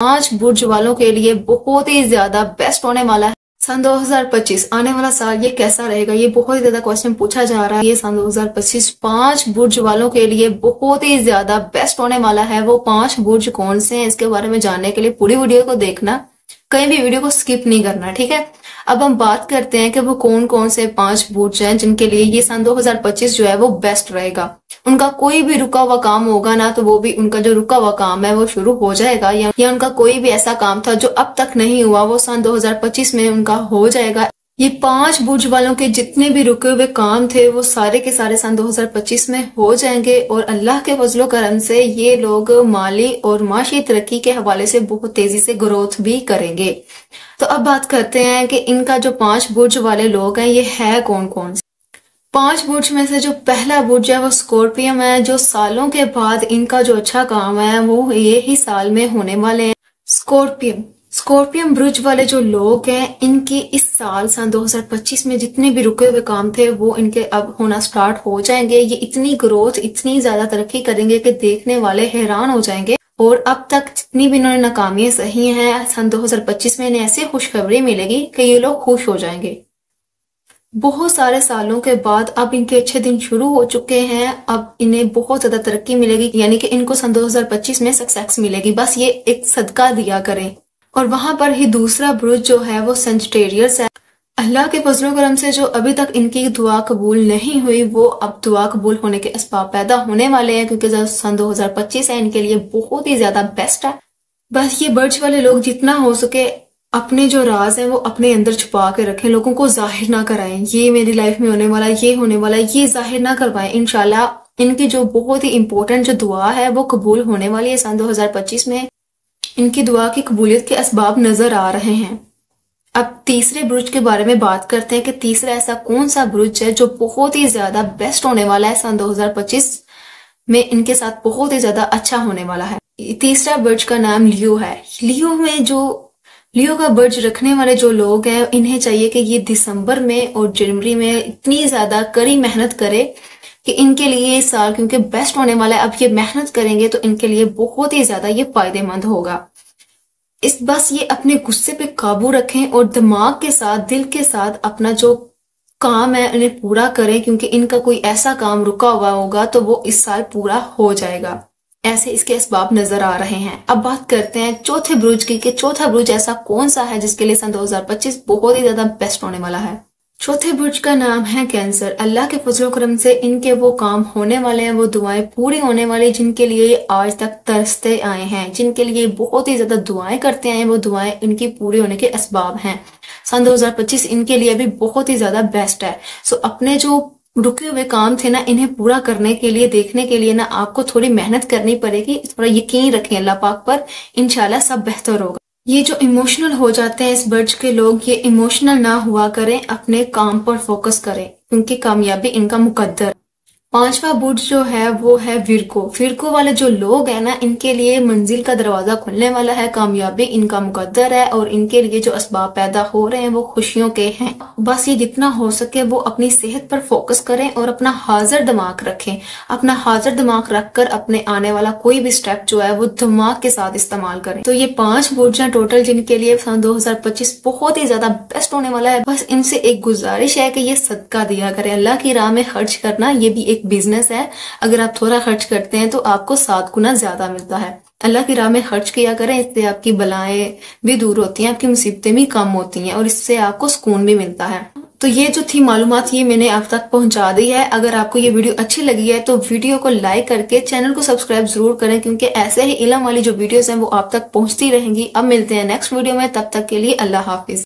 5 برج वालों के लिए बहुत ही ज्यादा बेस्ट होने वाला है। सन 2025 आने वाला साल ये कैसा रहेगा, ये बहुत ही ज्यादा क्वेश्चन पूछा जा रहा है। ये सन 2025 5 बुर्ज वालों के लिए बहुत ही ज्यादा बेस्ट होने वाला है। वो 5 बुर्ज कौन से हैं, इसके बारे में जानने के लिए पूरी वीडियो को देखना, कहीं भी वीडियो को स्किप नहीं करना, ठीक है। अब हम बात करते हैं कि वो कौन कौन से 5 बुर्ज हैं जिनके लिए ये सन 2025 जो है वो बेस्ट रहेगा। उनका कोई भी रुका हुआ काम होगा ना, तो वो भी उनका जो रुका हुआ काम है वो शुरू हो जाएगा, या उनका कोई भी ऐसा काम था जो अब तक नहीं हुआ वो सन 2025 में उनका हो जाएगा। ये 5 बुर्ज वालों के जितने भी रुके हुए काम थे वो सारे के सारे सन 2025 में हो जाएंगे, और अल्लाह के फजलो करम से ये लोग माली और माशी तरक्की के हवाले से बहुत तेजी से ग्रोथ भी करेंगे। तो अब बात करते हैं कि इनका जो 5 बुर्ज वाले लोग हैं ये है कौन कौन से। 5 बुर्ज में से जो पहला बुर्ज है वो स्कॉर्पियन है, जो सालों के बाद इनका जो अच्छा काम है वो ये ही साल में होने वाले हैं। स्कॉर्पियन बुर्ज वाले जो लोग हैं इनकी इस साल सन 2025 में जितने भी रुके हुए काम थे वो इनके अब होना स्टार्ट हो जाएंगे। ये इतनी ग्रोथ, इतनी ज्यादा तरक्की करेंगे कि देखने वाले हैरान हो जाएंगे। और अब तक जितनी भी इन्होंने नाकामियां सही हैं, सन 2025 में इन्हें ऐसी खुशखबरी मिलेगी कि ये लोग खुश हो जाएंगे। बहुत सारे सालों के बाद अब इनके अच्छे दिन शुरू हो चुके हैं। अब इन्हें बहुत ज्यादा तरक्की मिलेगी, यानी कि इनको सन 2025 में सक्सेस मिलेगी। बस ये एक सदका दिया करें। और वहां पर ही दूसरा बुर्ज जो है वो सेजिटेरियस है। अल्लाह के फजलो करम से जो अभी तक इनकी दुआ कबूल नहीं हुई वो अब दुआ कबूल होने के असबाब पैदा होने वाले हैं, क्योंकि सन 2025 है इनके लिए बहुत ही ज्यादा बेस्ट है। बस ये बुर्ज वाले लोग जितना हो सके अपने जो राज हैं वो अपने अंदर छुपा के रखें, लोगों को जाहिर ना कराएं। ये मेरी लाइफ में होने वाला, ये होने वाला, ये जाहिर ना करवाएं। इंशाल्लाह इनकी जो बहुत ही इंपॉर्टेंट जो दुआ है वो कबूल होने वाली है। सन 2025 में इनकी दुआ की कबूलियत के असबाब नजर आ रहे हैं। अब तीसरे बुर्ज के बारे में बात करते हैं कि तीसरा ऐसा कौन सा बुर्ज है जो बहुत ही ज्यादा बेस्ट होने वाला है। सन 2025 में इनके साथ बहुत ही ज्यादा अच्छा होने वाला है। तीसरा बुर्ज का नाम लियो है। लियो का बुर्ज रखने वाले जो लोग हैं इन्हें चाहिए कि ये दिसंबर में और जनवरी में इतनी ज्यादा कड़ी मेहनत करे कि इनके लिए ये साल क्योंकि बेस्ट होने वाला है। अब ये मेहनत करेंगे तो इनके लिए बहुत ही ज्यादा ये फायदेमंद होगा। बस ये अपने गुस्से पे काबू रखें और दिमाग के साथ, दिल के साथ अपना जो काम है इन्हें पूरा करें, क्योंकि इनका कोई ऐसा काम रुका हुआ होगा तो वो इस साल पूरा हो जाएगा। ऐसे इसके असबाब नजर आ रहे हैं। अब बात करते हैं चौथे बुर्ज की कि चौथा बुर्ज ऐसा कौन सा है जिसके लिए सन 2025 बहुत ही ज्यादा बेस्ट होने वाला है। चौथे बुर्ज का नाम है कैंसर। अल्लाह के फजलो करम से इनके वो काम होने वाले हैं, वो दुआएं पूरी होने वाली जिनके लिए आज तक तरसते आए हैं, जिनके लिए बहुत ही ज्यादा दुआएं करते आए हैं, वो दुआएं इनकी पूरी होने के असबाब हैं। सन 2025 इनके लिए भी बहुत ही ज्यादा बेस्ट है। सो अपने जो रुके हुए काम थे ना इन्हें पूरा करने के लिए, देखने के लिए ना आपको थोड़ी मेहनत करनी पड़ेगी। थोड़ा यकीन रखें अल्लाह पाक पर, इंशाल्लाह सब बेहतर होगा। ये जो इमोशनल हो जाते हैं इस बुर्ज के लोग, ये इमोशनल ना हुआ करें, अपने काम पर फोकस करें क्योंकि कामयाबी इनका मुकद्दर। पांचवा बुर्ज जो है वो है विरको वाले जो लोग हैं ना इनके लिए मंजिल का दरवाजा खुलने वाला है, कामयाबी इनका मुकद्दर है, और इनके लिए जो असबाब पैदा हो रहे हैं वो खुशियों के हैं। बस ये जितना हो सके वो अपनी सेहत पर फोकस करें और अपना हाजिर दिमाग रखें। अपना हाजिर दिमाग रखकर अपने आने वाला कोई भी स्टेप जो है वो दिमाग के साथ इस्तेमाल करें। तो ये 5 बुर्ज हैं टोटल जिनके लिए सन 2025 बहुत ही ज्यादा बेस्ट होने वाला है। बस इनसे एक गुजारिश है कि ये सदका दिया करें। अल्लाह की राह में खर्च करना ये भी एक बिजनेस है। अगर आप थोड़ा खर्च करते हैं तो आपको 7 गुना ज्यादा मिलता है। अल्लाह की राह में खर्च किया करें, इससे आपकी बलाएं भी दूर होती हैं, आपकी मुसीबतें भी कम होती हैं और इससे आपको सुकून भी मिलता है। तो ये जो थी मालूमात ये मैंने आप तक पहुंचा दी है। अगर आपको ये वीडियो अच्छी लगी है तो वीडियो को लाइक करके चैनल को सब्सक्राइब जरूर करें, क्योंकि ऐसे ही इल्म वाली जो वीडियोस हैं वो आप तक पहुंचती रहेंगी। अब मिलते हैं नेक्स्ट वीडियो में, तब तक के लिए अल्लाह हाफिज।